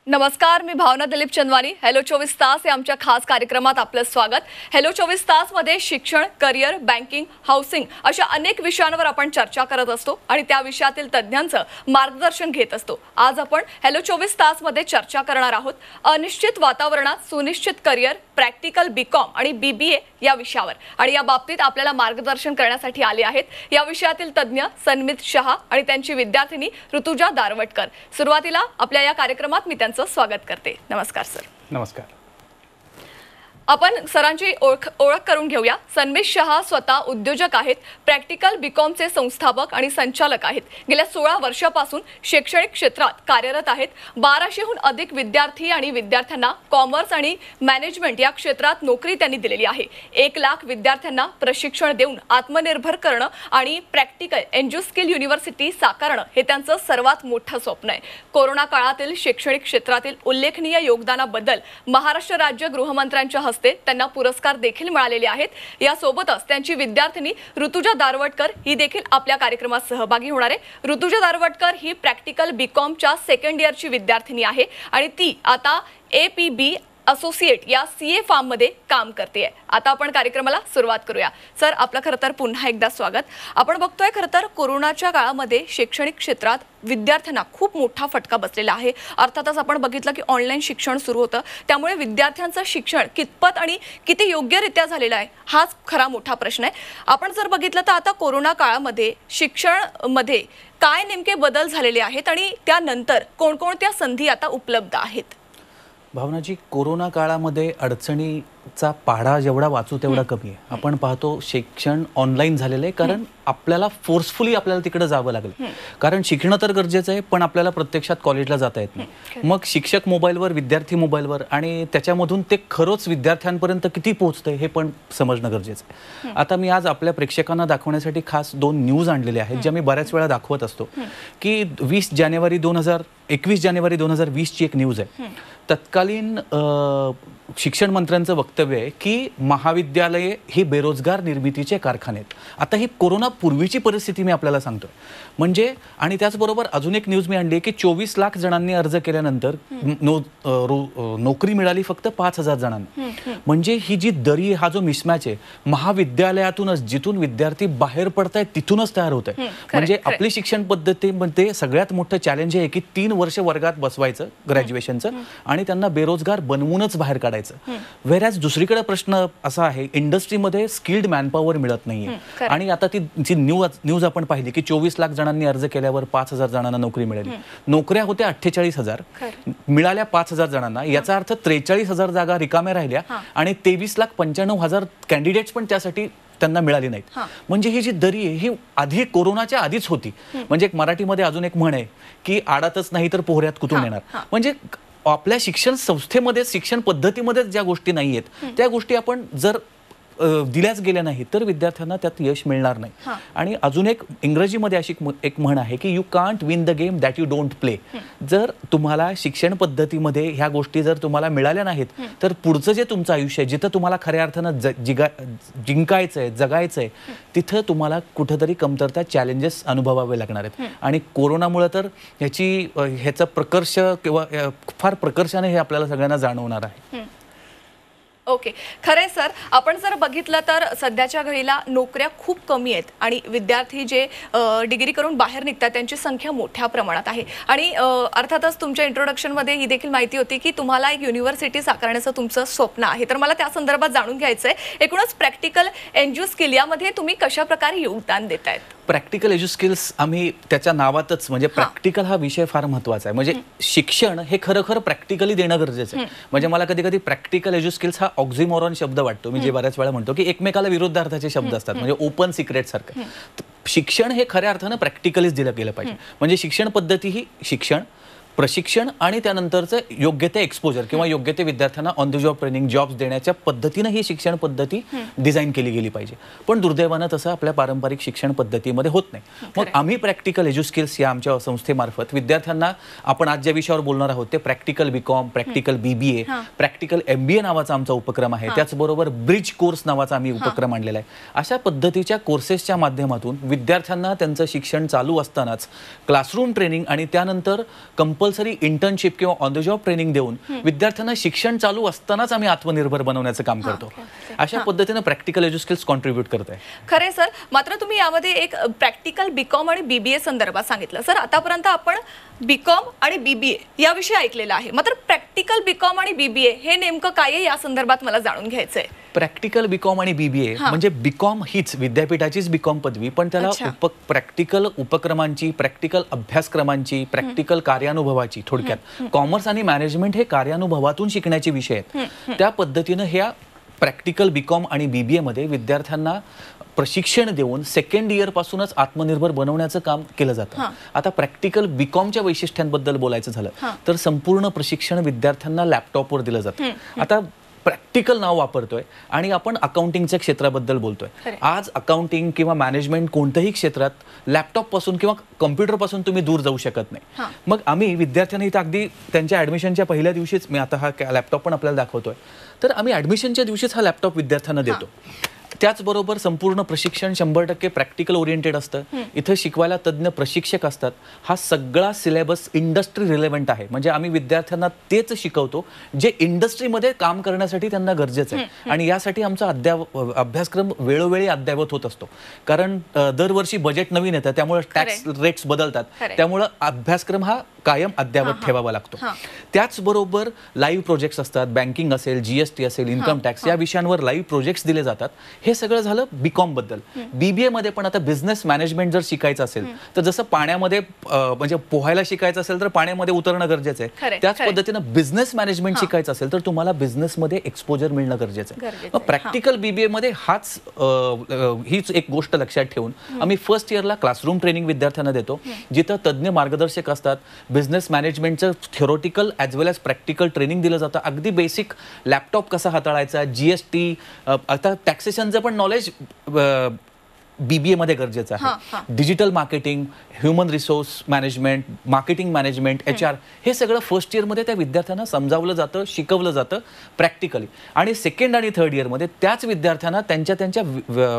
नमस्कार, मी भावना दिलीप चंदवानी. हॅलो 24 तास या आमच्या खास कार्यक्रमात आपलं स्वागत. हॅलो 24 तास मध्ये शिक्षण, करिअर, बँकिंग, हाऊसिंग अशा अनेक विषयांवर आपण चर्चा करत असतो आणि त्या विषयातील तज्ञांचं मार्गदर्शन घेत असतो. आज आपण हॅलो 24 तास मध्ये चर्चा करणार आहोत अनिश्चित वातावरणात सुनिश्चित करिअर, प्रॅक्टिकल बीकॉम आणि बीबीए या विषयावर. आणि या बाबतीत आपल्याला मार्गदर्शन करण्यासाठी आले आहेत या विषयातील तज्ञ सन्मित शहा आणि त्यांची विद्यार्थिनी ऋतुजा दारवटकर. सुरुवातीला आपल्या या कार्यक्रमात मी स्वागत करते. नमस्कार सर. नमस्कार. आपण सरांची ओळख करून घेऊया. सन्मित शहा स्वतः उद्योजक आहेत, प्रॅक्टिकल बीकॉमचे संस्थापक आणि संचालक आहेत. गेल्या 16 वर्षापासून शैक्षणिक क्षेत्रात कार्यरत आहेत. 1200हून अधिक विद्यार्थी आणि विद्यार्थ्यांना कॉमर्स आणि मॅनेजमेंट या क्षेत्रात नोकरी त्यांनी दिलेली आहे. 1 लाख विद्यार्थ्यांना प्रशिक्षण देऊन आत्मनिर्भर करणं आणि प्रॅक्टिकल एन्जुस्किल युनिव्हर्सिटी साकारणं हे त्यांचं सर्वात मोठं स्वप्न आहे. कोरोना काळातील शैक्षणिक क्षेत्रातील उल्लेखनीय योगदानाबद्दल महाराष्ट्र राज्य गृहमंत्र्यांच्या त्यांना पुरस्कार देखील मिळालेले आहेत. यासोबतच त्यांची विद्यार्थिनी ऋतुजा दारवटकर ही देखील आपल्या कार्यक्रमात सहभागी होणार आहे. ऋतुजा दारवटकर ही प्रॅक्टिकल बीकॉमच्या सेकंड इयरची विद्यार्थिनी आहे आणि ती आता APB असोसिएट या CA फार्म मध्ये काम करते. आता आपण कार्यक्रमाला सुरुवात करूया. सर, आपलं खरं तर पुन्हा एकदा स्वागत. आपण बघतोय खरं तर कोरोनाच्या काळामध्ये शैक्षणिक क्षेत्रात विद्यार्थ्यांना खूप मोठा फटका बसलेला आहे. अर्थातच आपण बघितलं की ऑनलाईन शिक्षण सुरू होतं, त्यामुळे विद्यार्थ्यांचं शिक्षण कितपत आणि किती योग्यरित्या झालेलं आहे हाच खरा मोठा प्रश्न आहे. आपण जर बघितलं तर आता कोरोना काळामध्ये शिक्षण मध्ये काय नेमके बदल झालेले आहेत आणि त्यानंतर कोणकोणत्या संधी आता उपलब्ध आहेत? भावनाजी, कोरोना काळामध्ये अडचणीचा पाढा जेवढा वाचू तेवढा कमी आहे. आपण पाहतो शिक्षण ऑनलाईन झालेलं आहे, कारण आपल्याला फोर्सफुली आपल्याला तिकडे जावं लागलं. कारण शिकणं तर गरजेचं आहे, पण आपल्याला प्रत्यक्षात कॉलेजला जाता येत नाही. मग शिक्षक मोबाईलवर, विद्यार्थी मोबाईलवर, आणि त्याच्यामधून ते खरंच विद्यार्थ्यांपर्यंत किती पोहोचतंय हे पण समजणं गरजेचं आहे. आता मी आज आपल्या प्रेक्षकांना दाखवण्यासाठी खास 2 न्यूज आणलेले आहेत, ज्या मी बऱ्याच वेळा दाखवत असतो. की 21 जानेवारी 2020 ची एक न्यूज आहे. तत्कालीन शिक्षण मंत्र्यांचं वक्तव्य आहे की महाविद्यालये ही बेरोजगार निर्मितीचे कारखाने आहेत. आता ही कोरोना पूर्वीची परिस्थिती मी आपल्याला सांगतोय. म्हणजे आणि त्याचबरोबर अजून एक न्यूज मी आणली की 24 लाख जणांनी अर्ज केल्यानंतर नोकरी मिळाली फक्त 5000 जणांना. म्हणजे ही जी दरी, हा जो मिसमॅच आहे, महाविद्यालयातूनच जिथून विद्यार्थी बाहेर पडतायत तिथूनच तयार होत आहे. म्हणजे आपली शिक्षण पद्धतीमध्ये सगळ्यात मोठं चॅलेंज आहे की 3 वर्ष वर्गात बसवायचं ग्रॅज्युएशनचं आणि त्यांना बेरोजगार बनवूनच बाहेर काढायचं. व्हेरॅज दुसरीकडे प्रश्न असा आहे, इंडस्ट्रीमध्ये स्किल्ड मॅनपॉवर मिळत नाहीये. आणि आता ती जी न्यूज आपण पाहिली की 24 लाख जणांनी अर्ज केल्यावर 5000 जणांना नोकरी मिळाली. नोकऱ्या होत्या 48,000, मिळाल्या 5000 जणांना. याचा अर्थ 43,000 जागा रिकाम्या राहिल्या आणि 23,95,000 कॅन्डिडेट्स पण त्यासाठी त्यांना मिळाली नाहीत. म्हणजे ही जी दरी आहे ही आधी कोरोनाच्या आधीच होती. म्हणजे एक मराठीमध्ये अजून एक म्हण आहे की आडातच नाही तर पोहऱ्यात कुठून येणार. म्हणजे आपल्या शिक्षण संस्थेमध्ये, शिक्षण पद्धतीमध्ये ज्या गोष्टी नाही आहेत त्या गोष्टी आपण जर दिल्याच गेल्या नाही तर विद्यार्थ्यांना त्यात यश मिळणार नाही. आणि अजून एक इंग्रजीमध्ये अशी एक म्हण आहे की you can't win the game that you don't play. जर तुम्हाला शिक्षण पद्धतीमध्ये ह्या गोष्टी जर तुम्हाला मिळाल्या नाहीत तर पुढचं जे तुमचं आयुष्य आहे, जिथं तुम्हाला खऱ्या अर्थानं जिंकायचं आहे, जगायचं आहे, तिथं तुम्हाला कुठंतरी कमतरता, चॅलेंजेस अनुभवावे लागणार आहेत. आणि कोरोनामुळे तर ह्याचा प्रकर्ष किंवा फार प्रकर्षाने हे आपल्याला सगळ्यांना जाणवणार आहे. ओके, खरंय सर. आपण जर बघितलं तर सध्याच्या घडीला नोकऱ्या खूप कमी आहेत आणि विद्यार्थी जे डिग्री करून बाहेर निघतात त्यांची संख्या मोठ्या प्रमाणात आहे. आणि अर्थातच तुमच्या इंट्रोडक्शनमध्ये ही देखील माहिती होती की तुम्हाला एक युनिव्हर्सिटी साकारण्याचं तुमचं स्वप्न आहे. तर मला त्या संदर्भात जाणून घ्यायचं आहे, एकूणच प्रॅक्टिकल एन्जुस्किल यामध्ये तुम्ही कशा प्रकारे योगदान देत आहेत? प्रॅक्टिकल एज्युस्किल्स, आम्ही त्याच्या नावातच म्हणजे प्रॅक्टिकल हा विषय फार महत्त्वाचा आहे. म्हणजे शिक्षण हे खरं प्रॅक्टिकली देणं गरजेचं आहे. म्हणजे मला कधी कधी प्रॅक्टिकल एज्युस्किल्स हा ऑक्झिमॉरॉन शब्द वाटतो. मी जे बऱ्याच वेळा म्हणतो की एकमेकाला विरोधार्थाचे शब्द असतात, म्हणजे ओपन सिक्रेट सारखं. शिक्षण हे खऱ्या अर्थानं प्रॅक्टिकलीच दिलं गेलं पाहिजे. म्हणजे शिक्षण पद्धती ही शिक्षण, प्रशिक्षण आणि त्यानंतरचं योग्य ते एक्सपोजर किंवा योग्य ते विद्यार्थ्यांना on the job training, jobs देण्याच्या पद्धतीनं ही शिक्षण पद्धती डिझाईन केली गेली पाहिजे. पण दुर्दैवानं तसं आपल्या पारंपरिक शिक्षण पद्धतीमध्ये होत नाही. मग आम्ही प्रॅक्टिकल एज्युस्किल्स या आमच्या संस्थेमार्फत विद्यार्थ्यांना, आपण आज ज्या विषयावर बोलणार आहोत ते practical BCom, practical BBA, practical MBA नावाचा आमचा उपक्रम आहे. त्याचबरोबर ब्रिज कोर्स नावाचा आम्ही उपक्रम आणलेला आहे. अशा पद्धतीच्या कोर्सेसच्या माध्यमातून विद्यार्थ्यांना त्यांचं शिक्षण चालू असतानाच क्लासरूम ट्रेनिंग आणि त्यानंतर कंपनी कंपल्सरी इंटर्नशिप किंवा ऑन द जॉब ट्रेनिंग देऊन विद्यार्थ्यांना शिक्षण चालू असतानाच आम्ही आत्मनिर्भर बनवण्याचं काम करतो. अशा पद्धतीने प्रॅक्टिकल एज्यू स्किल्स कॉन्ट्रीब्यूट करत आहे. खरे सर, मात्र तुम्ही यामध्ये एक प्रॅक्टिकल बीकॉम आणि बीबीए संदर्भात सांगितलं. सर, आतापर्यंत आपण बीकॉम आणि बीबीए याविषयी ऐकलेलं आहे, मात्र प्रॅक्टिकल बीकॉम आणि बीबीए हे नेमकं काय आहे या संदर्भात मला जाणून घ्यायचंय. प्रॅक्टिकल बीकॉम आणि बीबीए म्हणजे बीकॉम हीच विद्यापीठाचीच बीकॉम पदवी, पण त्याला प्रॅक्टिकल उपक्रमांची, प्रॅक्टिकल अभ्यासक्रमांची, प्रॅक्टिकल कार्यानुभवाची, थोडक्यात कॉमर्स आणि मॅनेजमेंट हे कार्यानुभवातून शिकण्याचे विषय आहेत. त्या पद्धतीनं ह्या प्रॅक्टिकल बीकॉम आणि बीबीए मध्ये विद्यार्थ्यांना प्रशिक्षण देऊन सेकंड इयर पासूनच आत्मनिर्भर बनवण्याचं काम केलं जातं. आता प्रॅक्टिकल बीकॉमच्या वैशिष्ट्यांबद्दल बोलायचं झालं तर संपूर्ण प्रशिक्षण विद्यार्थ्यांना लॅपटॉपवर दिलं जातं. आता प्रॅक्टिकल नाव वापरतोय आणि आपण अकाउंटिंगच्या क्षेत्राबद्दल बोलतोय. आज अकाउंटिंग किंवा मॅनेजमेंट कोणत्याही क्षेत्रात लॅपटॉप पासून किंवा कॉम्प्युटर पासून तुम्ही दूर जाऊ शकत नाही. मग आम्ही विद्यार्थ्यांना इथं अगदी त्यांच्या ऍडमिशनच्या पहिल्या दिवशीच, मी आता हा लॅपटॉप पण आपल्याला दाखवतोय, तर आम्ही ऍडमिशनच्या दिवशीच हा लॅपटॉप विद्यार्थ्यांना देतो. त्याचबरोबर संपूर्ण प्रशिक्षण 100% प्रॅक्टिकल ओरिएंटेड असतं. इथं शिकवायला तज्ज्ञ प्रशिक्षक असतात. हा सगळा सिलेबस इंडस्ट्री रिलेव्हंट आहे, म्हणजे आम्ही विद्यार्थ्यांना तेच शिकवतो जे इंडस्ट्रीमध्ये काम करण्यासाठी त्यांना गरजेचं आहे. आणि यासाठी आमचा अभ्यासक्रम वेळोवेळी अद्ययावत होत असतो, कारण दरवर्षी बजेट नवीन येतं, त्यामुळे टॅक्स रेट्स बदलतात, त्यामुळे अभ्यासक्रम हा कायम अद्ययावत ठेवावा लागतो. त्याचबरोबर लाईव्ह प्रोजेक्ट्स असतात, बँकिंग असेल, जीएसटी असेल, इन्कम टॅक्स या विषयांवर लाईव्ह प्रोजेक्ट्स दिले जातात. हे सगळं झालं बीकॉम बद्दल. बीबीए मध्ये पण आता बिझनेस मॅनेजमेंट जर शिकायचं असेल तर जसं पाण्यामध्ये म्हणजे पोहायला शिकायचं असेल तर पाण्यामध्ये उतरणं गरजेचं आहे, त्याच पद्धतीनं बिझनेस मॅनेजमेंट शिकायचं असेल तर तुम्हाला बिझनेसमध्ये एक्सपोजर मिळणं गरजेचं आहे. मग प्रॅक्टिकल बीबीए मध्ये हीच एक गोष्ट लक्षात ठेवून आम्ही फर्स्ट इयरला क्लासरूम ट्रेनिंग विद्यार्थ्यांना देतो, जिथं तज्ज्ञ मार्गदर्शक असतात. बिझनेस मॅनेजमेंटचं थेरोटिकल ॲज वेल एज प्रॅक्टिकल ट्रेनिंग दिलं जातं. अगदी बेसिक लॅपटॉप कसा हाताळायचा, जीएसटी, आता टॅक्सेशनचं पण नॉलेज बीबीए मध्ये गरजेचं आहे. Digital marketing, human resource management, marketing management, HR हे सगळं फर्स्ट इयरमध्ये त्या विद्यार्थ्यांना समजावलं जातं, शिकवलं जातं प्रॅक्टिकली. आणि सेकंड आणि थर्ड इयरमध्ये त्याच विद्यार्थ्यांना त्यांच्या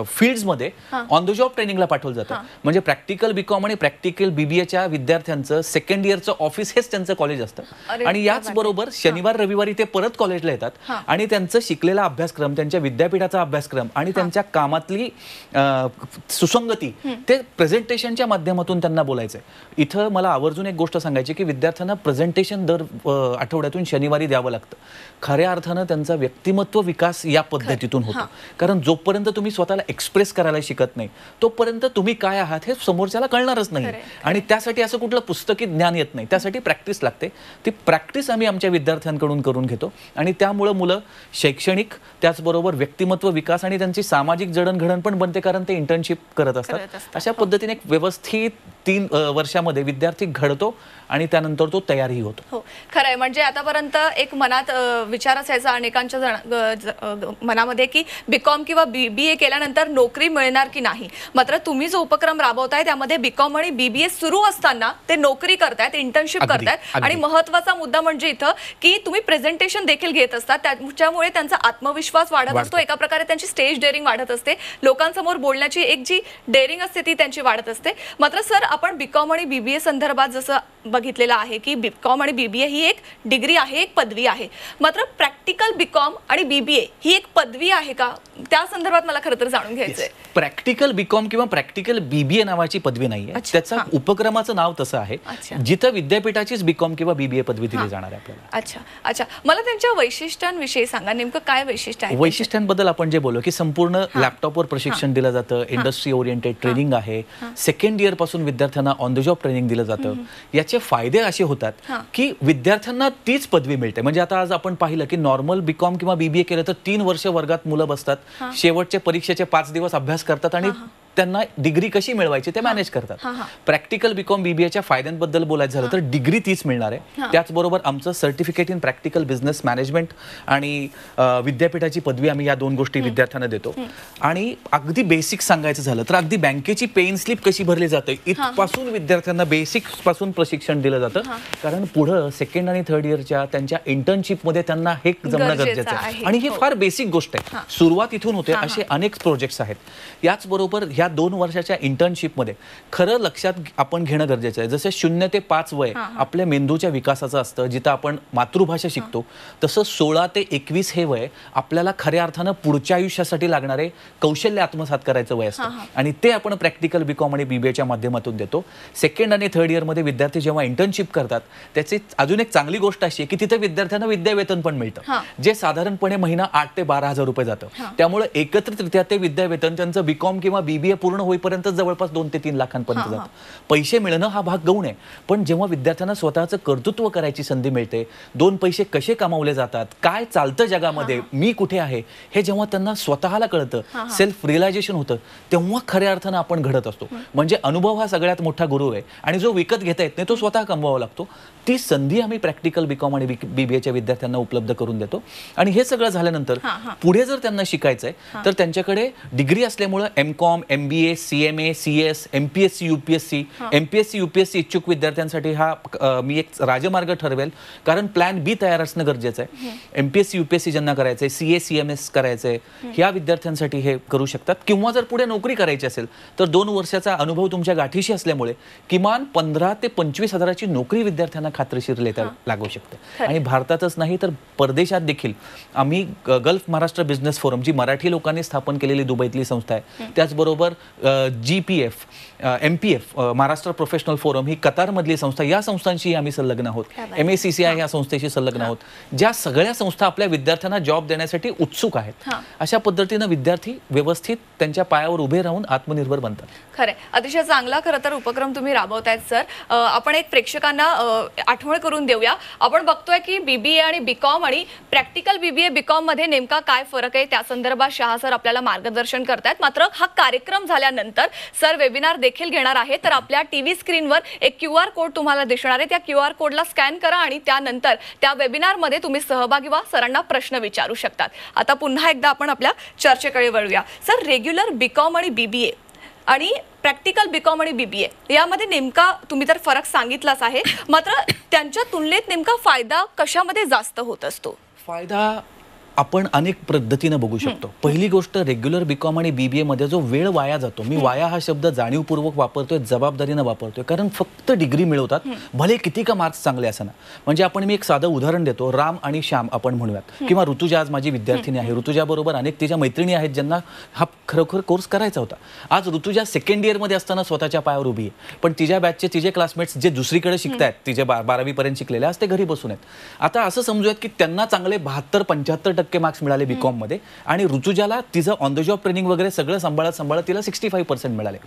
फील्ड्समध्ये ऑन द जॉब ट्रेनिंगला पाठवलं जातं. म्हणजे प्रॅक्टिकल बीकॉम आणि प्रॅक्टिकल बीबीएच्या विद्यार्थ्यांचं सेकंड इयरचं ऑफिस हेच त्यांचं कॉलेज असतं. आणि याचबरोबर शनिवार रविवारी ते परत कॉलेजला येतात आणि त्यांचं शिकलेला अभ्यासक्रम, त्यांच्या विद्यापीठाचा अभ्यासक्रम आणि त्यांच्या कामातली सुसंगती ते प्रेझेंटेशनच्या माध्यमातून त्यांना बोलायचंय. इथं मला आवर्जून एक गोष्ट सांगायची की विद्यार्थ्यांना प्रेझेंटेशन दर आठवड्यातून शनिवारी द्यावं लागतं. खऱ्या अर्थानं त्यांचा व्यक्तिमत्व विकास या पद्धतीतून होतो, कारण जोपर्यंत तुम्ही स्वतःला एक्सप्रेस करायला शिकत नाही तोपर्यंत तुम्ही काय आहात हे समोरच्याला कळणारच नाही. आणि त्यासाठी असं कुठलं पुस्तकी ज्ञान येत नाही, त्यासाठी प्रॅक्टिस लागते. ती प्रॅक्टिस आम्ही आमच्या विद्यार्थ्यांकडून करून घेतो आणि त्यामुळं मुलं शैक्षणिक, त्याचबरोबर व्यक्तिमत्व विकास आणि त्यांची सामाजिक जडणघडण पण बनते, कारण ते इंटर्नशिप करत असतात. अशा पद्धतीने एक व्यवस्थित 3 वर्षामध्ये विद्यार्थी घडतो आणि त्यानंतर तो तयारही होतो. हो, खरंय. म्हणजे आतापर्यंत एक मनात विचार असायचा अनेकांच्या मनामध्ये की बीकॉम किंवा बीबीए केल्यानंतर नोकरी मिळणार की नाही. मात्र तुम्ही जो उपक्रम राबवताय त्यामध्ये बीकॉम आणि बीबीए सुरू असताना ते नोकरी करतायत, इंटर्नशिप करतायत. आणि महत्त्वाचा मुद्दा म्हणजे इथं की तुम्ही प्रेझेंटेशन देखील घेत असतात, त्यामुळे त्यांचा आत्मविश्वास वाढत असतो. एका प्रकारे त्यांची स्टेज डेअरिंग वाढत असते, लोकांसमोर बोलण्याची एक जी डेअरिंग असते ती त्यांची वाढत असते. मात्र सर, आपण बीकॉम आणि बीबीए संदर्भात जसं बघितलेलं आहे की बीकॉम आणि बीबीए ही एक डिग्री आहे, एक पदवी आहे. मात्र प्रॅक्टिकल बीकॉम आणि बीबीए ही एक पदवी आहे का, त्या संदर्भात मला खरं तर जाणून घ्यायचंय. प्रॅक्टिकल बीकॉम किंवा प्रॅक्टिकल बीबीए नावाची पदवी नाहीये, त्याचं उपक्रमाचं नाव तसं आहे, जिथं विद्यापीठाचीच बीकॉम किंवा बीबीए पदवी दिली जाणार आहे आपल्याला. अच्छा अच्छा, मला त्यांच्या वैशिष्ट्यांविषयी सांगा, नेमकं काय वैशिष्ट्य आहे? वैशिष्ट्यांबद्दल आपण जे बोललो की संपूर्ण लॅपटॉपवर प्रशिक्षण दिलं जातं, इंडस्ट्री ओरिएंटेड ट्रेनिंग आहे, सेकंड इयर पासून विद्यार्थ्यांना ऑन द जॉब ट्रेनिंग दिलं जातं. याचे फायदे असे होतात की विद्यार्थ्यांना तीच पदवी मिळते. म्हणजे आता आज आपण पाहिलं की नॉर्मल बीकॉम किंवा बीबीए केलं तर 3 वर्ष वर्गात मुलं बसतात, शेवटच्या परीक्षेचे 5 दिवस अभ्यास करतात आणि त्यांना डिग्री कशी मिळवायची ते मॅनेज करतात. प्रॅक्टिकल बीकॉम बीबीएच्या फायद्यांबद्दल बोलायचं झालं तर डिग्री तीच मिळणार आहे. त्याचबरोबर आमचं certificate in practical business management आणि विद्यापीठाची पदवी आम्ही या 2 गोष्टी विद्यार्थ्यांना देतो. आणि अगदी बेसिक सांगायचं झालं तर अगदी बँकेची पेन स्लिप कशी भरली जाते इथपासून विद्यार्थ्यांना बेसिक पासून प्रशिक्षण दिलं जातं, कारण पुढं सेकंड आणि थर्ड इयरच्या त्यांच्या इंटर्नशिपमध्ये त्यांना हे जमणं गरजेचं आहे. आणि ही फार बेसिक गोष्ट आहे, सुरुवात इथून होते. असे अनेक प्रोजेक्ट्स आहेत. याचबरोबर ह्या त्या 2 वर्षाच्या इंटर्नशिपमध्ये खरं लक्षात आपण घेणं गरजेचं आहे. जसं 0 ते 5 वय आपल्या मेंदूच्या विकासाचं असतं, जिथं आपण मातृभाषा शिकतो, तसं 16 ते 21 हे वय आपल्याला खऱ्या अर्थानं पुढच्या आयुष्यासाठी लागणारे कौशल्य आत्मसात करायचं वय असतं आणि ते आपण प्रॅक्टिकल बीकॉम आणि बीबीएच्या माध्यमातून देतो. सेकंड आणि थर्ड इयरमध्ये विद्यार्थी जेव्हा इंटर्नशिप करतात त्याची अजून एक चांगली गोष्ट अशी आहे की तिथे विद्यार्थ्यांना विद्यावेतन पण मिळतं, जे साधारणपणे महिना 8 ते 12,000 रुपये जातं. त्यामुळे एकत्रितरित्या ते विद्यावेतन त्यांचं बीकॉम किंवा बीबीए पूर्ण होईपर्यंत जवळपास 2 ते 3 लाखांपर्यंत जातं. पैसे मिळणं हा भाग गौण आहे, पण जेव्हा विद्यार्थ्यांना स्वतःचं कर्तृत्व करायची संधी मिळते, 2 पैसे कसे कमावले जातात, काय चालतं जगामध्ये, मी कुठे आहे, हे जेव्हा त्यांना स्वतःला कळतं, सेल्फ रिअलायझेशन होतं, तेव्हा खऱ्या अर्थानं आपण घडत असतो. म्हणजे अनुभव हा सगळ्यात मोठा गुरु आहे आणि जो विकत घेता येत नाही तो स्वतः कमवावा लागतो. ती संधी आम्ही प्रॅक्टिकल बीकॉम आणि बीबीएच्या विद्यार्थ्यांना उपलब्ध करून देतो. आणि हे सगळं झाल्यानंतर पुढे जर त्यांना शिकायचंय तर त्यांच्याकडे डिग्री असल्यामुळे MCom, MBA, CMA, CS, MPSC, UPSC, MPSC, UPSC इच्छुक विद्यार्थ्यांसाठी हा मी एक राजमार्ग ठरवेल, कारण प्लॅन बी तयार असणं गरजेचं आहे. एमपीएससी, यूपीएससी ज्यांना करायचंय, सीए, सीएमएस करायचंय, ह्या विद्यार्थ्यांसाठी हे करू शकतात. किंवा जर पुढे नोकरी करायची असेल तर 2 वर्षाचा अनुभव तुमच्या गाठीशी असल्यामुळे किमान 15 ते 25 हजाराची नोकरी विद्यार्थ्यांना खात्रीशीर लागू शकते. आणि भारतातच नाही तर परदेशात देखील आम्ही गल्फ महाराष्ट्र बिझनेस फोरम, जी मराठी लोकांनी स्थापन केलेली दुबईतली संस्था आहे, त्याचबरोबर GPF, MPF Maharashtra professional forum ही कतारमधली संस्था, या संस्थांशी आम्ही संलग्न आहोत. MACCI या संस्थेशी संलग्न आहोत. ज्या सगळ्या संस्था आपल्या विद्यार्थ्यांना जॉब देण्यासाठी उत्सुक आहेत. अशा पद्धतीनं विद्यार्थी व्यवस्थित त्यांच्या पायावर उभे राहून आत्मनिर्भर बनतात. खरं, अतिशय चांगला खरं तर उपक्रम तुम्ही राबवतायत सर. आपण एक प्रेक्षकांना आठवण करून देऊया. आपण बघतोय की बीबीए आणि बीकॉम आणि प्रॅक्टिकल बीबीए बीकॉम मध्ये नेमका काय फरक आहे त्या संदर्भात शहा सर आपल्याला मार्गदर्शन करतायत. मात्र हा कार्यक्रम झाल्यानंतर सर वेबिनार देखील घेणार आहे, तर आपल्या टीव्ही स्क्रीनवर एक QR कोड तुम्हाला दिसणार आहे. त्या QR कोडला स्कॅन करा आणि त्यानंतर त्या वेबिनार मध्ये तुम्ही सहभागी व्हा, सरांना प्रश्न विचारू शकतात. आता पुन्हा एकदा आपण आपल्या चर्चेकडे वळूया. सर, रेग्युलर बीकॉम आणि बीबीए आणि प्रॅक्टिकल बीकॉम आणि बीबीए यामध्ये नेमका तुम्ही तर फरक सांगितलाच आहे, मात्र त्यांच्या तुलनेत नेमका फायदा कशामध्ये जास्त होत असतो? फायदा आपण अनेक पद्धतीनं बघू शकतो. पहिली गोष्ट, रेग्युलर बीकॉम आणि बीबीए मध्ये जो वेळ वाया जातो, मी वाया हा शब्द जाणीवपूर्वक वापरतोय, जबाबदारीनं वापरतोय, कारण फक्त डिग्री मिळवतात, भले किती का मार्क्स चांगले असना. म्हणजे आपण, मी एक साधं उदाहरण देतो, राम आणि श्याम आपण म्हणूयात, किंवा ऋतुजा आज माझी विद्यार्थिनी आहे. ऋतुजा बरोबर अनेक तिच्या मैत्रिणी आहेत ज्यांना हा खरोखर कोर्स करायचा होता. आज ऋतुजा सेकंड इयरमध्ये असताना स्वतःच्या पायावर उभी आहे, पण तिच्या बॅचचे तिचे क्लासमेट्स जे दुसरीकडे शिकतायत, तिचे 12वी पर्यंत शिकलेले, आज ते घरी बसून आहेत. आता असं समजूयात की त्यांना चांगले 72-75% मार्क्स मिळाले बीकॉम मध्ये, आणि ऋतुजाला तिचं ऑन द जॉब ट्रेनिंग वगैरे सगळं सांभाळत तिला 65% मिळाले.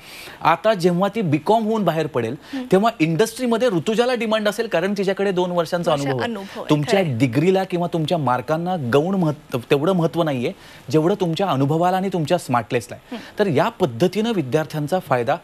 आता जेव्हा ती बीकॉम होऊन बाहेर पडेल तेव्हा इंडस्ट्रीमध्ये ऋतुजाला डिमांड असेल, कारण तिच्याकडे 2 वर्षांचा अनुभव आहे. तुमच्या डिग्रीला किंवा तुमच्या मार्कांना गौण तेवढं महत्व नाहीये जेवढं तुमच्या अनुभवाला आणि तुमच्या स्मार्टनेसला आहे. तर या पद्धतीनं विद्यार्थ्यांचा फायदा,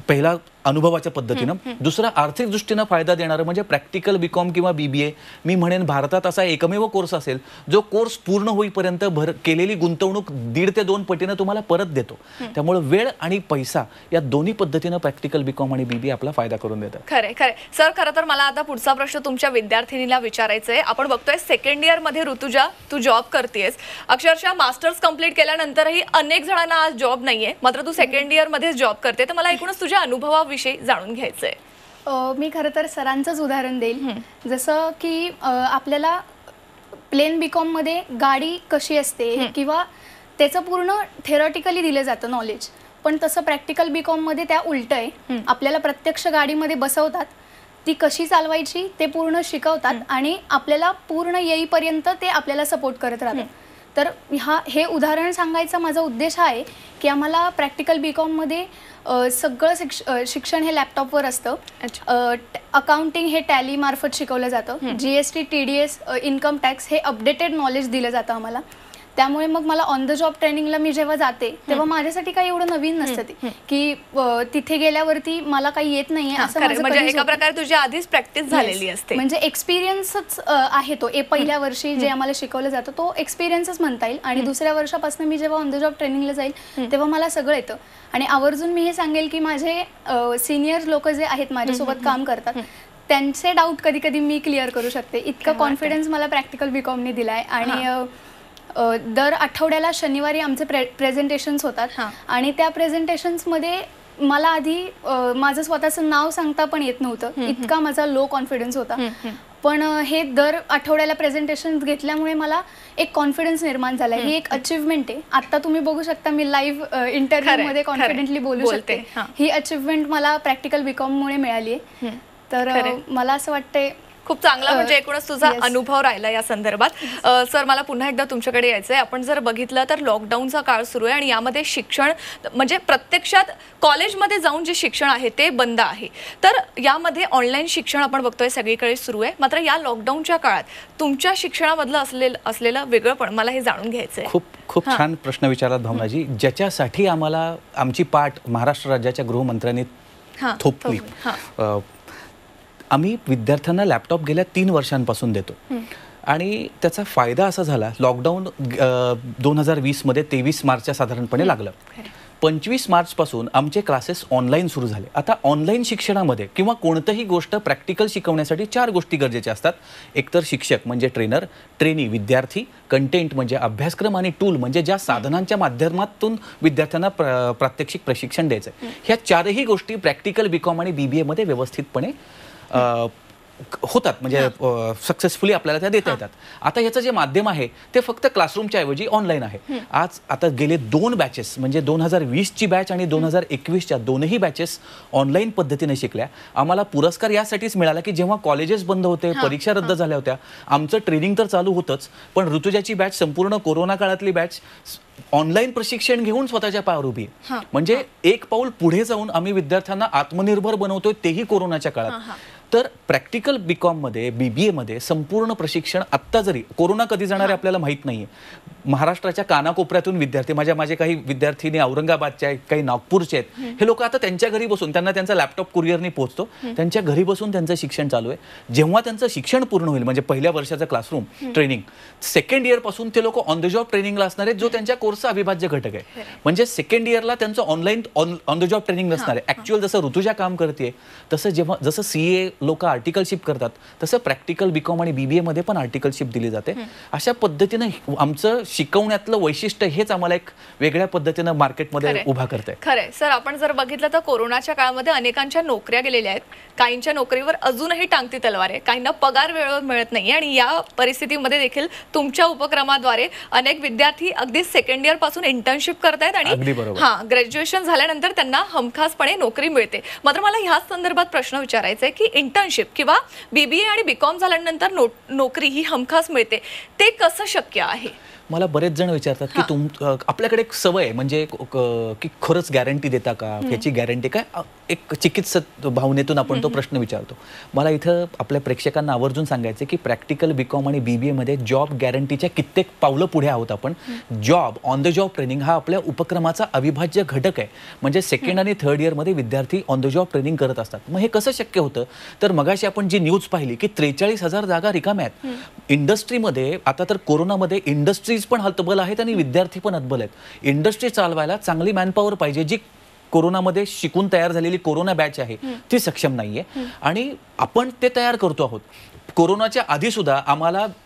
पहिला अनुभवाच्या पद्धतीनं, दुसरा आर्थिक दृष्टीनं फायदा देणारं म्हणजे प्रॅक्टिकल बीकॉम किंवा बीबीए. मी म्हणेन भारतात असा एकमेव कोर्स असेल जो कोर्स पूर्ण होईपर्यंत केलेली गुंतवणूक 1.5 ते 2 पटीनं तुम्हाला परत देतो. त्यामुळे वेळ आणि पैसा या दोन्ही पद्धतीनं प्रॅक्टिकल बीकॉम आणि बीबीए आपला फायदा करून देतात. खरे सर, खरं तर मला आता पुढचा प्रश्न तुमच्या विद्यार्थिनीला विचारायचा आहे. आपण बघतोय सेकंड इयर मध्ये ऋतुजा तू जॉब करतेस, अक्षरशः मास्टर्स कंप्लीट केल्यानंतरही अनेक जणांना आज जॉब नाहीये, मात्र तू सेकंड इयर मध्ये जॉब करते. तर मला एकूणच तुझ्या अनुभवाविषयी जाणून घ्यायचंय. मी खरं तर सरांचंच उदाहरण देईल. जसं की आपल्याला प्लेन बीकॉम मध्ये गाडी कशी असते किंवा त्याचं पूर्ण थेरॉटिकली दिलं जातं नॉलेज, पण तसं प्रॅक्टिकल बीकॉम मध्ये त्या उलट आहे. आपल्याला प्रत्यक्ष गाडीमध्ये बसवतात, ती कशी चालवायची ते पूर्ण शिकवतात आणि आपल्याला पूर्ण येईपर्यंत ते आपल्याला सपोर्ट करत राहतात. तर हे उदाहरण सांगायचा माझा उद्देश आहे की आम्हाला प्रॅक्टिकल बीकॉममध्ये सगळं शिक्षण हे लॅपटॉपवर असतं. अकाउंटिंग हे टॅली मार्फत शिकवलं जातं. GST, TDS, इन्कम टॅक्स हे अपडेटेड नॉलेज दिलं जातं आम्हाला. त्यामुळे मग मला ऑन द जॉब ट्रेनिंगला मी जेव्हा जाते तेव्हा माझ्यासाठी काही एवढं नवीन नसतं ते की तिथे गेल्यावरती मला काही येत नाहीये असं. म्हणजे एका प्रकारे तुझी आधीच प्रॅक्टिस झालेली असते, म्हणजे एक्सपिरियन्सच आहे तो. पहिल्या वर्षी जे आम्हाला शिकवलं जातं तो एक्सपिरियन्सच म्हणता येईल. आणि दुसऱ्या वर्षापासून मी जेव्हा ऑन द जॉब ट्रेनिंगला जाईल तेव्हा मला सगळं येतं. आणि आवर्जून मी हे सांगेल की माझे सिनियर लोक जे आहेत माझ्यासोबत काम करतात त्यांचे डाऊट कधी कधी मी क्लिअर करू शकते. इतका कॉन्फिडन्स मला प्रॅक्टिकल बीकॉमने दिलाय. आणि दर आठवड्याला शनिवारी आमचे प्रेझेंटेशन्स होतात हां. आणि त्या प्रेझेंटेशन्समध्ये मला आधी माझं स्वतःचं नाव सांगता पण येत नव्हतं, इतका माझा लो कॉन्फिडन्स होता. पण हे दर आठवड्याला प्रेझेंटेशन घेतल्यामुळे मला एक कॉन्फिडन्स निर्माण झाला. ही एक अचिव्हमेंट आहे. आता तुम्ही बघू शकता मी लाईव्ह इंटरव्ह्यूमध्ये कॉन्फिडेंटली बोलू शकते. ही अचिव्हमेंट मला प्रॅक्टिकल बीकॉम मुळे मिळाली आहे. तर मला असं वाटतंय खूप चांगला म्हणजे एकूणच तुझा अनुभव राहिला या संदर्भात. सर मला पुन्हा एकदा तुमच्याकडे यायचंय. आपण जर बघितलं तर लॉकडाऊनचा काळ सुरू आहे आणि यामध्ये शिक्षण म्हणजे प्रत्यक्षात कॉलेजमध्ये जाऊन जे शिक्षण आहे ते बंद आहे. तर यामध्ये ऑनलाईन शिक्षण आपण बघतोय सगळीकडे सुरू आहे. मात्र या लॉकडाऊनच्या काळात तुमच्या शिक्षणामधलं असलेलं वेगळंपण मला हे जाणून घ्यायचंय. खूप छान प्रश्न विचारलात भावनाजी, ज्याच्यासाठी आम्हाला आमची पाठ महाराष्ट्र राज्याच्या गृहमंत्र्यांनी थोपली. आम्ही विद्यार्थ्यांना लॅपटॉप गेल्या 3 वर्षांपासून देतो आणि त्याचा फायदा असा झाला, लॉकडाऊन 2020 मध्ये 23 मार्चच्या साधारणपणे लागलं. 25 मार्चपासून आमचे क्लासेस ऑनलाईन सुरू झाले. आता ऑनलाईन शिक्षणामध्ये किंवा कोणतीही गोष्ट प्रॅक्टिकल शिकवण्यासाठी 4 गोष्टी गरजेच्या असतात. एकतर शिक्षक म्हणजे ट्रेनर, ट्रेनी विद्यार्थी, कंटेंट म्हणजे अभ्यासक्रम आणि टूल म्हणजे ज्या साधनांच्या माध्यमातून विद्यार्थ्यांना प्रात्यक्षिक प्रशिक्षण द्यायचं. ह्या 4ही गोष्टी प्रॅक्टिकल बीकॉम आणि BBA मध्ये व्यवस्थितपणे होतात, म्हणजे सक्सेसफुली आपल्याला त्या देता येतात. आता याचं जे माध्यम आहे ते फक्त क्लासरूमच्या ऐवजी ऑनलाईन आहे. आता गेले 2 बॅचेस म्हणजे 2020ची बॅच आणि 2021च्या दोनही बॅचेस ऑनलाईन पद्धतीने शिकल्या. आम्हाला पुरस्कार यासाठीच मिळाला की जेव्हा कॉलेजेस बंद होते, परीक्षा रद्द झाल्या होत्या, आमचं ट्रेनिंग तर चालू होतंच, पण ऋतुजाची बॅच संपूर्ण कोरोना काळातली बॅच ऑनलाईन प्रशिक्षण घेऊन स्वतःच्या पायावर उभी आहे. म्हणजे एक पाऊल पुढे जाऊन आम्ही विद्यार्थ्यांना आत्मनिर्भर बनवतोय, तेही कोरोनाच्या काळात. तर प्रॅक्टिकल बीकॉम मध्ये BBA मध्ये संपूर्ण प्रशिक्षण आत्ता, जरी कोरोना कधी जाणार आहे आपल्याला माहित नाहीये, महाराष्ट्राच्या कानाकोपऱ्यातून विद्यार्थी, माझे काही विद्यार्थिनी औरंगाबादचे आहेत, काही नागपूरचे आहेत, हे लोक आता त्यांच्या घरी बसून, त्यांना त्यांचा लॅपटॉप कुरिअरनी पोहोचतो, त्यांच्या घरी बसून त्यांचं शिक्षण चालू आहे. जेव्हा त्यांचं शिक्षण पूर्ण होईल म्हणजे पहिल्या वर्षाचं क्लासरूम ट्रेनिंग, सेकंड इयर पासून ते लोक ऑन द जॉब ट्रेनिंगला असणार आहेत, जो त्यांच्या कोर्सचा अविभाज्य घटक आहे. म्हणजे सेकंड इयरला त्यांचं online on the job training नसणार आहे. ऍक्च्युअल जसं ऋतुजा काम करते तसं जसं CA लोक आर्टिकलशिप करतात तसं प्रॅक्टिकल बीकॉम आणि BBA मध्ये पण आर्टिकलशिप दिली जाते. अशा पद्धतीने आमचं शिकवण्यातलं वैशिष्ट्य हेच आम्हाला एक वेगळ्या पद्धतीनं मार्केटमध्ये उभा करतंय. खरंय सर, आपण जर बघितलं तर कोरोनाच्या काळामध्ये अनेकांच्या नोकऱ्या गेलेल्या आहेत. काहींच्या नोकरीवर अजूनही टांगती तलवार आहे, काहींना पगार वेळेवर मिळत नाही आणि या परिस्थितीमध्ये देखील तुमच्या उपक्रमाद्वारे अनेक विद्यार्थी अगदी सेकंड इयर पासून इंटर्नशिप करतायत आणि ग्रॅज्युएशन झाल्यानंतर त्यांना हमखासपणे नोकरी मिळते. मात्र मला ह्याच संदर्भात प्रश्न विचारायचा आहे की इंटर्नशिप किंवा BBA आणि बीकॉम झाल्यानंतर नोकरी ही हमखास मिळते, ते कसं शक्य आहे? मला बरेच जण विचारतात की आपल्याकडे एक सवय आहे म्हणजे की खरंच गॅरंटी देता का, याची गॅरंटी काय, एक चिकित्सक भावनेतून आपण तो प्रश्न विचारतो. मला इथं आपल्या प्रेक्षकांना आवर्जून सांगायचं की प्रॅक्टिकल बीकॉम आणि BBA मध्ये जॉब गॅरंटीच्या कित्येक पावलं पुढे आहोत आपण. Job on the job training हा आपल्या उपक्रमाचा अविभाज्य घटक आहे. म्हणजे सेकंड आणि थर्ड इयरमध्ये विद्यार्थी ऑन द जॉब ट्रेनिंग करत असतात. मग हे कसं शक्य होतं, तर मगाशी आपण जी न्यूज पाहिली की 43,000 जागा रिकाम्या आहेत इंडस्ट्रीमध्ये. आता तर कोरोनामध्ये इंडस्ट्रीज पण हतबल आहेत आणि विद्यार्थी पण हतबल आहेत. इंडस्ट्री चालवायला चांगली मॅनपॉवर पाहिजे, जी कोरोनामध्ये शिकून तयार झालेली कोरोना बॅच आहे ती सक्षम नाहीये आणि आपण ते तयार करतो आहोत. कोरोनाच्या आधी सुद्धा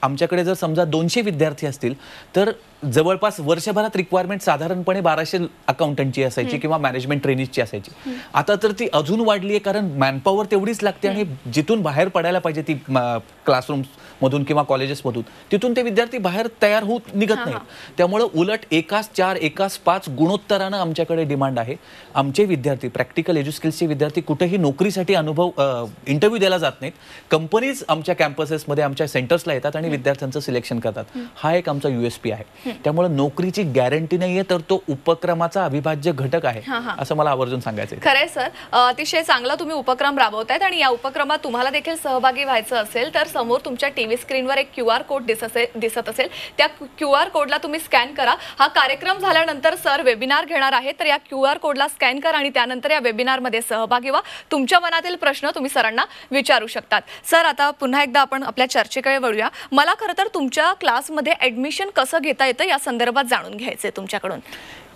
आमच्याकडे जर समजा 200 विद्यार्थी असतील तर जवळपास वर्षभरात रिक्वायरमेंट साधारणपणे 1200 अकाउंटंटची असायची किंवा मॅनेजमेंट ट्रेनिजची असायची. आता तर ती अजून वाढली आहे, कारण मॅनपॉवर तेवढीच लागते आणि जिथून बाहेर पडायला पाहिजे ती क्लासरूम मधून किंवा कॉलेजेसमधून, तिथून ते विद्यार्थी बाहेर तयार होत निघत नाहीत. त्यामुळे उलट एकास 4 एकास 5 गुणोत्तरानं आमच्याकडे डिमांड आहे. आमचे विद्यार्थी प्रॅक्टिकल एज्युस्किल्सचे विद्यार्थी कुठेही नोकरीसाठी इंटरव्ह्यू द्यायला जात नाहीत. कंपनीज आमच्या कॅम्पसेसमध्ये आमच्या सेंटर्सला येतात आणि विद्यार्थ्यांचं सिलेक्शन करतात. हा एक आमचा USP आहे. त्यामुळे नोकरीची गॅरंटी नाहीये, तर तो उपक्रमाचा अविभाज्य घटक आहे असं मला आवर्जून सांगायचं. खरंय सर, अतिशय चांगला तुम्ही उपक्रम राबवतायत आणि या उपक्रमात तुम्हाला देखील सहभागी व्हायचं असेल तर समोर तुमच्या टीव्ही स्क्रीनवर एक QR कोड दिसत असेल. त्या QR कोडला तुम्ही स्कॅन करा. हा कार्यक्रम झाल्यानंतर सर वेबिनार घेणार आहे, तर या QR कोडला स्कॅन करा आणि त्यानंतर या वेबिनारमध्ये सहभागी व्हा. तुमच्या मनातील प्रश्न तुम्ही सरांना विचारू शकतात. सर, आता पुन्हा एकदा आपण आपल्या चर्चेकडे वळूया. मला खरं तर तुमच्या क्लासमध्ये ऍडमिशन कसं घेता येतं या संदर्भात जाणून घ्यायचंय तुमच्याकडून.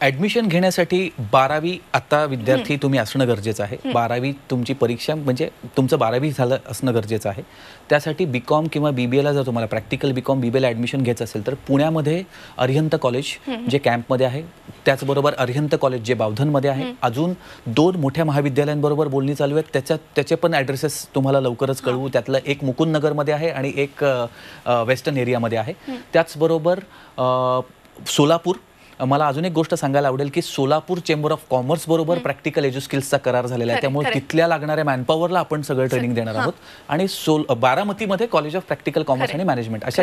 ॲडमिशन घेण्यासाठी 12वी आता विद्यार्थी तुम्ही असणं गरजेचं आहे. 12वी तुमची परीक्षा म्हणजे तुमचं 12वी झालं असणं गरजेचं आहे. त्यासाठी BCom किंवा BBAला जर तुम्हाला प्रॅक्टिकल BCom BBAला ॲडमिशन घ्यायचं असेल तर पुण्यामध्ये अरिहंत कॉलेज जे कॅम्पमध्ये आहे, त्याचबरोबर अरिहंत कॉलेज जे बावधनमध्ये आहे. अजून 2 मोठ्या महाविद्यालयांबरोबर बोलणी चालू आहेत. त्याचे पण ॲड्रेसेस तुम्हाला लवकरच कळवू. त्यातलं एक मुकुंदनगरमध्ये आहे आणि एक वेस्टर्न एरियामध्ये आहे. त्याचबरोबर सोलापूर, मला अजून एक गोष्ट सांगायला आवडेल की सोलापूर चेंबर ऑफ कॉमर्स बरोबर प्रॅक्टिकल एज्युस्किल्सचा करार झालेला आहे. त्यामुळे तिथल्या लागणाऱ्या मॅनपॉवरला आपण सगळं ट्रेनिंग देणार आहोत. आणि बारामतीमध्ये कॉलेज ऑफ प्रॅक्टिकल कॉमर्स आणि मॅनेजमेंट अशा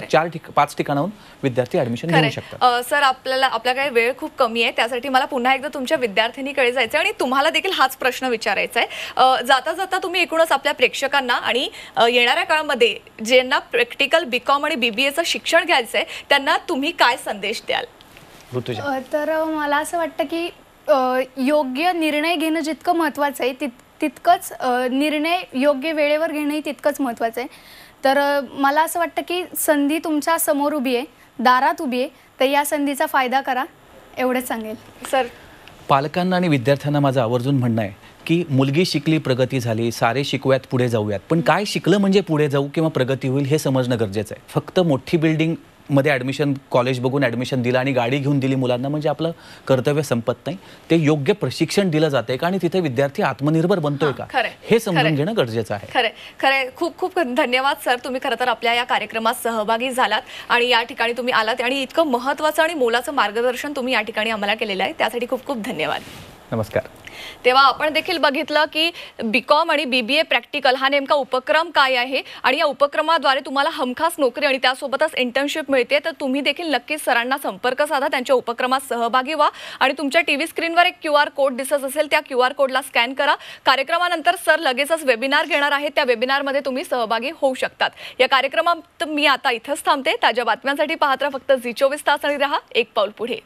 5 ठिकाणाहून विद्यार्थी ॲडमिशन घेऊ शकतात. सर, आपल्याकडे वेळ खूप कमी आहे, त्यासाठी मला पुन्हा एकदा तुमच्या विद्यार्थिनीकडे जायचं आणि तुम्हाला देखील हाच प्रश्न विचारायचा आहे. जाता जाता तुम्ही एकूणच आपल्या प्रेक्षकांना आणि येणाऱ्या काळामध्ये ज्यांना प्रॅक्टिकल BCom आणि BBAचं शिक्षण घ्यायचं आहे त्यांना तुम्ही काय संदेश द्याल? तर मला असं वाटतं की योग्य निर्णय घेणं जितकं महत्त्वाचं आहे तितकंच निर्णय योग्य वेळेवर घेणंही तितकंच महत्त्वाचं आहे. तर मला असं वाटतं की संधी तुमच्या समोर उभी आहे, दारात उभी आहे, तर या संधीचा फायदा करा, एवढंच सांगेल. सर, पालकांना आणि विद्यार्थ्यांना माझं आवर्जून म्हणणं आहे की मुलगी शिकली, प्रगती झाली, सारे शिकूयात, पुढे जाऊयात. पण काय शिकलं म्हणजे पुढे जाऊ किंवा प्रगती होईल हे समजणं गरजेचं आहे. फक्त मोठी बिल्डिंग मध्ये ॲडमिशन, कॉलेज बघून ॲडमिशन दिलं आणि गाडी घेऊन दिली मुलांना म्हणजे आपलं कर्तव्य संपत नाही. ते योग्य प्रशिक्षण दिलं जाते का आणि तिथे विद्यार्थी आत्मनिर्भर बनतोय का हे समजून घेणं गरजेचं आहे. खरंय. खूप खूप धन्यवाद सर, तुम्ही खरं तर आपल्या या कार्यक्रमात सहभागी झालात आणि या ठिकाणी तुम्ही आलात आणि इतकं महत्त्वाचं आणि मोलाचं मार्गदर्शन तुम्ही या ठिकाणी आम्हाला केलेलं आहे, त्यासाठी खूप खूप धन्यवाद. नमस्कार. तेव्हा आपण देखील बघितलं की BCom आणि BBA प्रॅक्टिकल हा नेमका उपक्रम काय आहे आणि या उपक्रमाद्वारे तुम्हाला हमखास नोकरी आणि त्यासोबतच इंटर्नशिप मिळते. तर तुम्ही देखील नक्कीच सरांना संपर्क साधा, त्यांच्या उपक्रमात सहभागी व्हा आणि तुमच्या TV स्क्रीनवर एक QR कोड दिसत असेल, त्या QR कोडला स्कॅन करा. कार्यक्रमानंतर सर लगेचच वेबिनार घेणार आहेत, त्या वेबिनारमध्ये तुम्ही सहभागी होऊ शकतात. या कार्यक्रमात मी आता इथंच थांबते. ताज्या बातम्यांसाठी पाहत राहा फक्त झी24 तास आणि रहा एक पाऊल पुढे.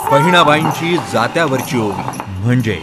बहिणाबाईंची जात्यावरची ओवी म्हणजे